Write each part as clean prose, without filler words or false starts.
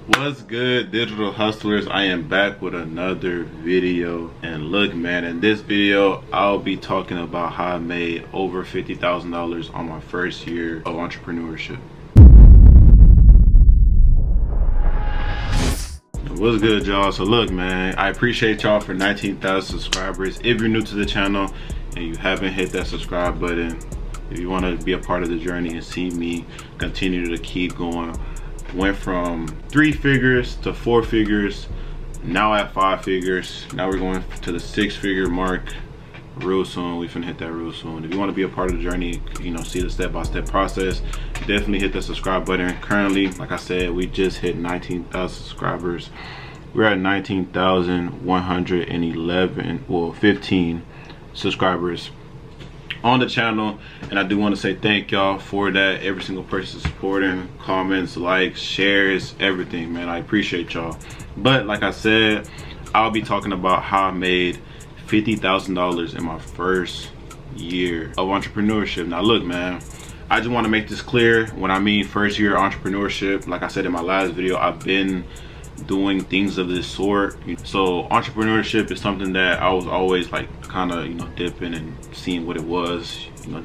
What's good, digital hustlers? I am back with another video, and look, man, in this video I'll be talking about how I made over $50,000 on my first year of entrepreneurship. What's good, y'all? So look, man, I appreciate y'all for 19,000 subscribers. If you're new to the channel and you haven't hit that subscribe button, if you want to be a part of the journey and see me continue to keep going, went from 3 figures to 4 figures, now at 5 figures. Now we're going to the 6-figure mark real soon. We finna hit that real soon. If you want to be a part of the journey, you know, see the step-by-step process, definitely hit the subscribe button. Currently, like I said, we just hit 19,000 subscribers. We're at 19,111, well, 15 subscribers on the channel, and I do want to say thank y'all for that. Every single person supporting, comments, likes, shares, everything, man. I appreciate y'all. But like I said, I'll be talking about how I made $50,000 in my first year of entrepreneurship. Now look, man, I just want to make this clear. When I mean first year entrepreneurship, like I said in my last video, I've been doing things of this sort. So entrepreneurship is something that I was always like kind of, you know, dipping and seeing what it was, you know,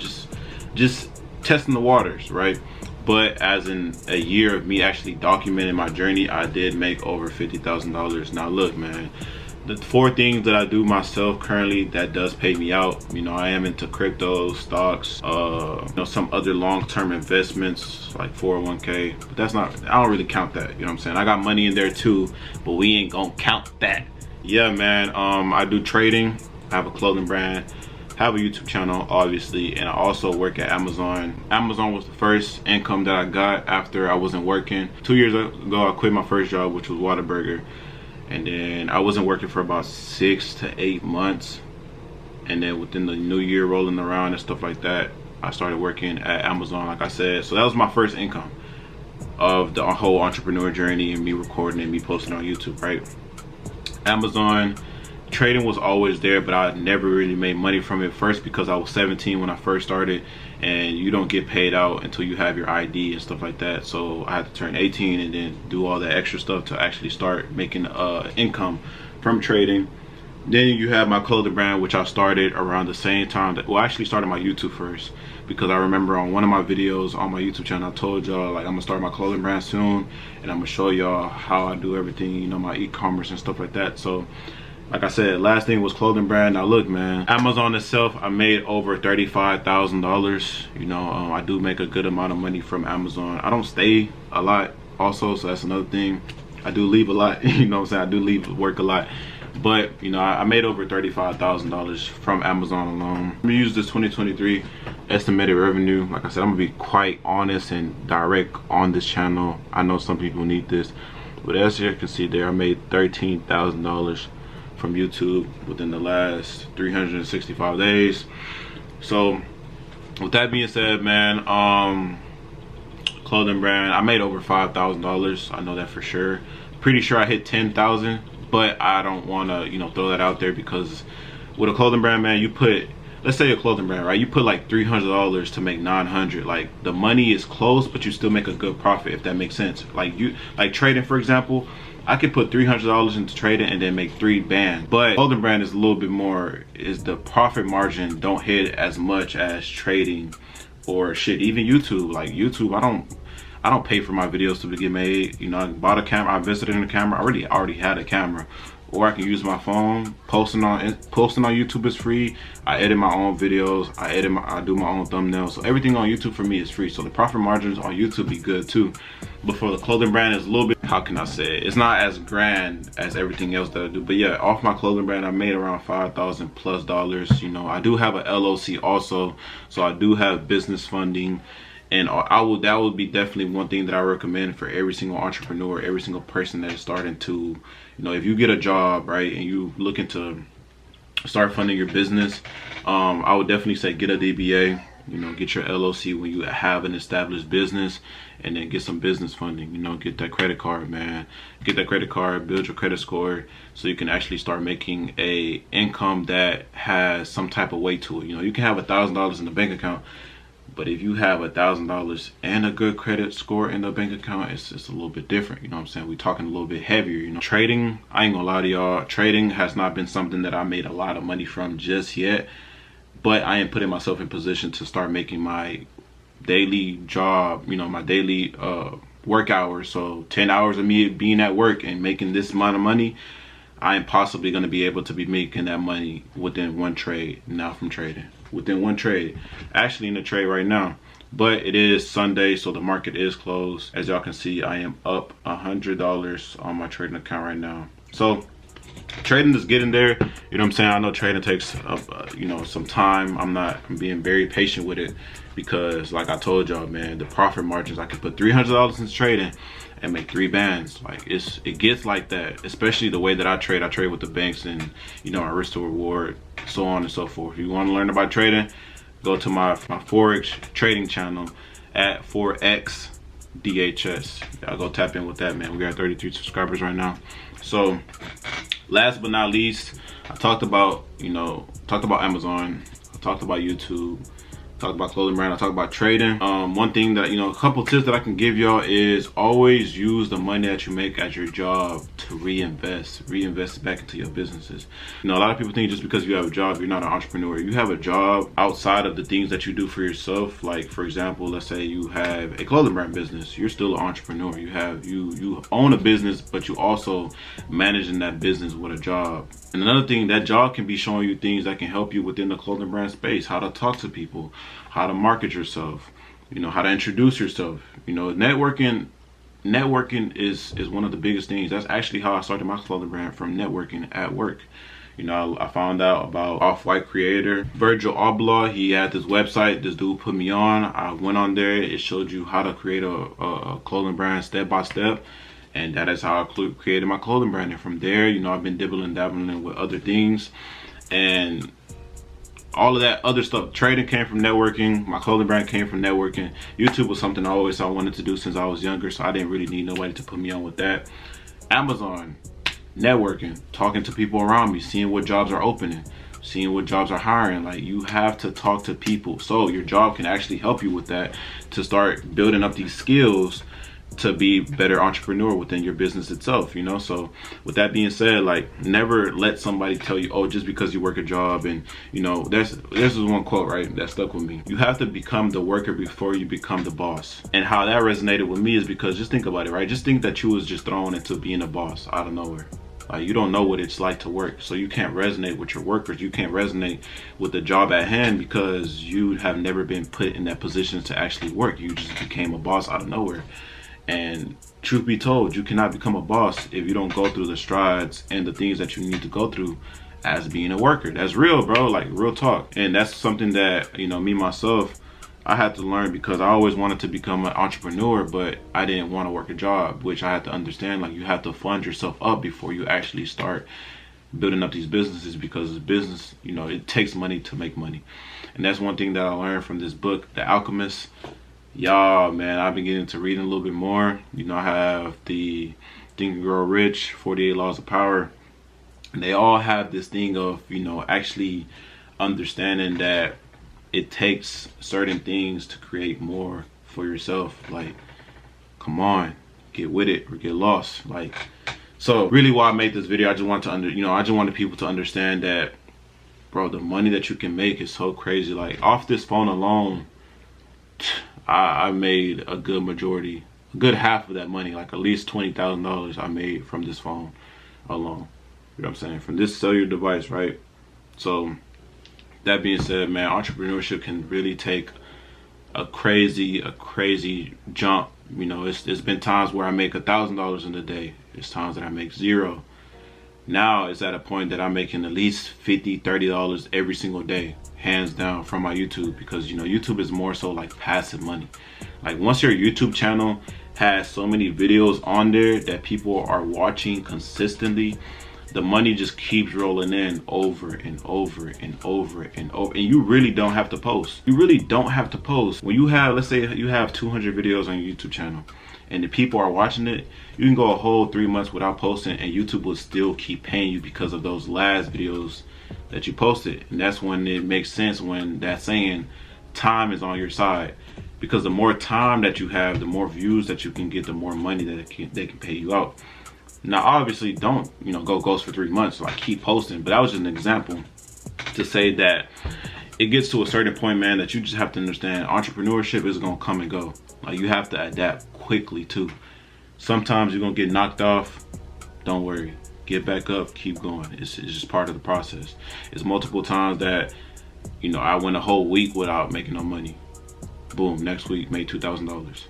just testing the waters, right? But as in a year of me actually documenting my journey, I did make over $50,000. Now look, man, the 4 things that I do myself currently that does pay me out, you know, I am into crypto, stocks, you know, some other long-term investments like 401k, but that's not, I don't really count that, you know what I'm saying? I got money in there too, but we ain't gonna count that. Yeah, man, I do trading, I have a clothing brand, have a YouTube channel, obviously, and I also work at Amazon. Amazon was the first income that I got after I wasn't working. 2 years ago, I quit my first job, which was Whataburger. And then I wasn't working for about 6 to 8 months. And then within the new year rolling around and stuff like that, I started working at Amazon, like I said. So that was my first income of the whole entrepreneur journey, and me recording and me posting on YouTube, right? Amazon trading was always there, but I never really made money from it. First, because I was 17 when I first started, and you don't get paid out until you have your ID and stuff like that. So I had to turn 18 and then do all that extra stuff to actually start making income from trading. Then you have my clothing brand, which I started around the same time that, well, I actually started my YouTube first, because I remember on one of my videos on my YouTube channel, I told y'all, like, I'm gonna start my clothing brand soon, and I'm gonna show y'all how I do everything, you know, my e-commerce and stuff like that. So like I said, last thing was clothing brand. Now look, man, Amazon itself, I made over $35,000. You know, I do make a good amount of money from Amazon. I don't stay a lot also, so that's another thing. I do leave a lot, you know what I'm saying? I do leave work a lot. But, you know, I made over $35,000 from Amazon alone. I'm gonna use this 2023 estimated revenue. Like I said, I'm gonna be quite honest and direct on this channel. I know some people need this, but as you can see there, I made $13,000 from YouTube within the last 365 days. So with that being said, man, clothing brand, I made over $5,000. I know that for sure. Pretty sure I hit 10,000, but I don't want to, you know, throw that out there, because with a clothing brand, man, you put, let's say a clothing brand, right? You put like $300 to make 900. Like, the money is close, but you still make a good profit, if that makes sense. Like trading, for example, I could put $300 into trading and then make 3 bands. But clothing brand is a little bit more, is the profit margin don't hit as much as trading or shit. Even YouTube, like YouTube, I don't pay for my videos to get made. You know, I bought a camera, I invested in a camera. I already had a camera, or I can use my phone. Posting on YouTube is free. I edit my own videos. I do my own thumbnails. So everything on YouTube for me is free. So the profit margins on YouTube be good too. But for the clothing brand, it's a little bit, how can I say it? It's not as grand as everything else that I do. But yeah, off my clothing brand, I made around $5,000 plus. You know, I do have a LLC also, so I do have business funding. And that would be definitely one thing that I recommend for every single entrepreneur, every single person that is starting to, you know, if you get a job, right, and you looking to start funding your business, I would definitely say get a DBA, you know, get your LLC when you have an established business, and then get some business funding, you know, get that credit card, man. Get that credit card, build your credit score, so you can actually start making a income that has some type of weight to it. You know, you can have $1,000 in the bank account, But if you have $1,000 and a good credit score in the bank account, it's a little bit different. You know what I'm saying? We're talking a little bit heavier. You know, trading, I ain't gonna lie to y'all, trading has not been something that I made a lot of money from just yet. But I am putting myself in position to start making my daily job, you know, my daily work hours. So 10 hours of me being at work and making this amount of money, I am possibly going to be able to be making that money within one trade now from trading. Within one trade. Actually in the trade right now. But it is Sunday, so the market is closed. As y'all can see, I am up $100 on my trading account right now. So trading is getting there. You know what I'm saying? I know trading takes you know, some time. I'm being very patient with it, because like I told y'all, man, the profit margins, I can put $300 into trading and make 3 bands. Like it gets like that, especially the way that I trade with the banks, and you know, our risk to reward, so on and so forth. If you want to learn about trading, go to my Forex trading channel at Forex DHS. I'll go tap in with that, man. We got 33 subscribers right now. So last but not least, I talked about, you know, Amazon, I talked about YouTube, talked about clothing brand, I talked about trading. One thing that, you know, a couple tips that I can give y'all is always use the money that you make at your job to reinvest it back into your businesses. You know, a lot of people think just because you have a job, you're not an entrepreneur. You have a job outside of the things that you do for yourself. Like for example, let's say you have a clothing brand business, you're still an entrepreneur. You own a business, but you also managing that business with a job. And another thing, that job can be showing you things that can help you within the clothing brand space, how to talk to people, how to market yourself, you know, how to introduce yourself. You know, networking is one of the biggest things. That's actually how I started my clothing brand, from networking at work. You know, I found out about Off-White creator Virgil Abloh. He had this website, this dude put me on. I went on there, it showed you how to create a clothing brand step by step. And that is how I created my clothing brand. And from there, you know, I've been dabbling with other things. And all of that other stuff, trading came from networking. My clothing brand came from networking. YouTube was something I always wanted to do since I was younger, so I didn't really need nobody to put me on with that. Amazon, networking, talking to people around me, seeing what jobs are opening, seeing what jobs are hiring. Like, you have to talk to people. So your job can actually help you with that, to start building up these skills to be better entrepreneur within your business itself, you know. So with that being said, like, never let somebody tell you, oh, just because you work a job. And you know, there's one quote, right, that stuck with me: you have to become the worker before you become the boss. And how that resonated with me is because, just think about it, right? Just think that you was just thrown into being a boss out of nowhere. Like, you don't know what it's like to work, so you can't resonate with your workers, you can't resonate with the job at hand, because you have never been put in that position to actually work. You just became a boss out of nowhere. And truth be told, you cannot become a boss if you don't go through the strides and the things that you need to go through as being a worker. That's real, bro, like real talk. And that's something that, you know, me myself, I had to learn, because I always wanted to become an entrepreneur, but I didn't want to work a job, which I had to understand. Like, you have to fund yourself up before you actually start building up these businesses, because business, you know, it takes money to make money. And that's one thing that I learned from this book, The Alchemist. Y'all, man, I've been getting into reading a little bit more. You know, I have the Think and Grow Rich, 48 Laws of Power. And they all have this thing of, you know, actually understanding that it takes certain things to create more for yourself. Like, come on, get with it or get lost. Like, so really why I made this video, I just want to I just wanted people to understand that, bro, the money that you can make is so crazy. Like, off this phone alone, I made a good majority, a good half of that money, like at least $20,000 I made from this phone alone. You know what I'm saying? From this cellular device, right? So that being said, man, entrepreneurship can really take a crazy jump. You know, it's been times where I make $1,000 in a day. There's times that I make zero. Now it's at a point that I'm making at least $50, $30 every single day, hands down, from my YouTube, because, you know, YouTube is more so like passive money. Like, once your YouTube channel has so many videos on there that people are watching consistently, the money just keeps rolling in over and over and over and over. And you really don't have to post. You really don't have to post. When you have, let's say you have 200 videos on your YouTube channel and the people are watching it, you can go a whole 3 months without posting and YouTube will still keep paying you because of those last videos that you posted. And that's when it makes sense when that saying, time is on your side, because the more time that you have, the more views that you can get, the more money that they can pay you out. Now, obviously, don't, you know, go ghost for 3 months, like keep posting, but that was just an example to say that it gets to a certain point, man, that you just have to understand entrepreneurship is gonna come and go. Like, you have to adapt quickly too. Sometimes you're gonna get knocked off. Don't worry, get back up, keep going. It's just part of the process. It's multiple times that, you know, I went a whole week without making no money. Boom, next week made $2,000.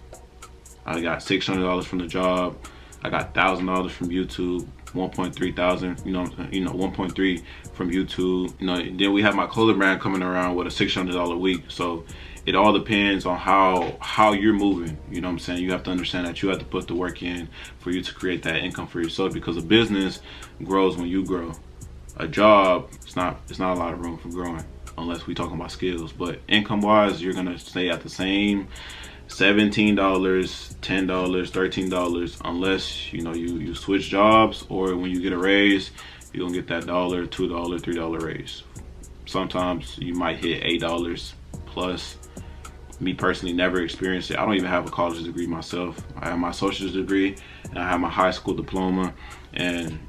I got $600 from the job. I got $1,000 from YouTube, 1.3 thousand, you know, 1.3 from YouTube. You know, then we have my clothing brand coming around with a $600 a week. So it all depends on how you're moving. You know what I'm saying? You have to understand that you have to put the work in for you to create that income for yourself, because a business grows when you grow. A job, it's not a lot of room for growing unless we talking about skills. But income wise, you're gonna stay at the same $17, $10, $13, unless, you know, you switch jobs, or when you get a raise, you're gonna get that $1, $2, $3 raise. Sometimes you might hit $8 plus. Me personally, never experienced it. I don't even have a college degree myself. I have my associate's degree and I have my high school diploma. And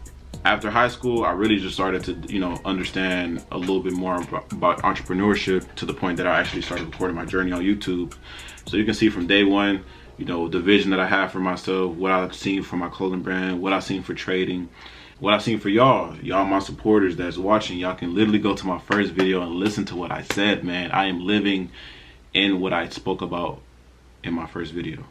after high school, I really just started to, you know, understand a little bit more about entrepreneurship, to the point that I actually started recording my journey on YouTube. So you can see from day one, you know, the vision that I have for myself, what I've seen for my clothing brand, what I've seen for trading, what I've seen for y'all my supporters that's watching. Y'all can literally go to my first video and listen to what I said, man. I am living in what I spoke about in my first video.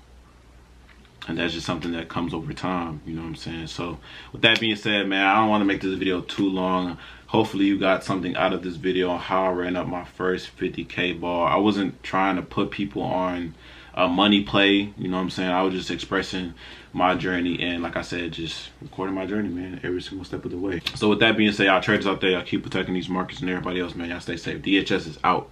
And that's just something that comes over time, you know what I'm saying? So with that being said, man, I don't want to make this video too long. Hopefully you got something out of this video on how I ran up my first 50K ball. I wasn't trying to put people on a money play, you know what I'm saying? I was just expressing my journey, and like I said, just recording my journey, man, every single step of the way. So with that being said, y'all traders out there, y'all keep protecting these markets and everybody else, man. Y'all stay safe. DHS is out.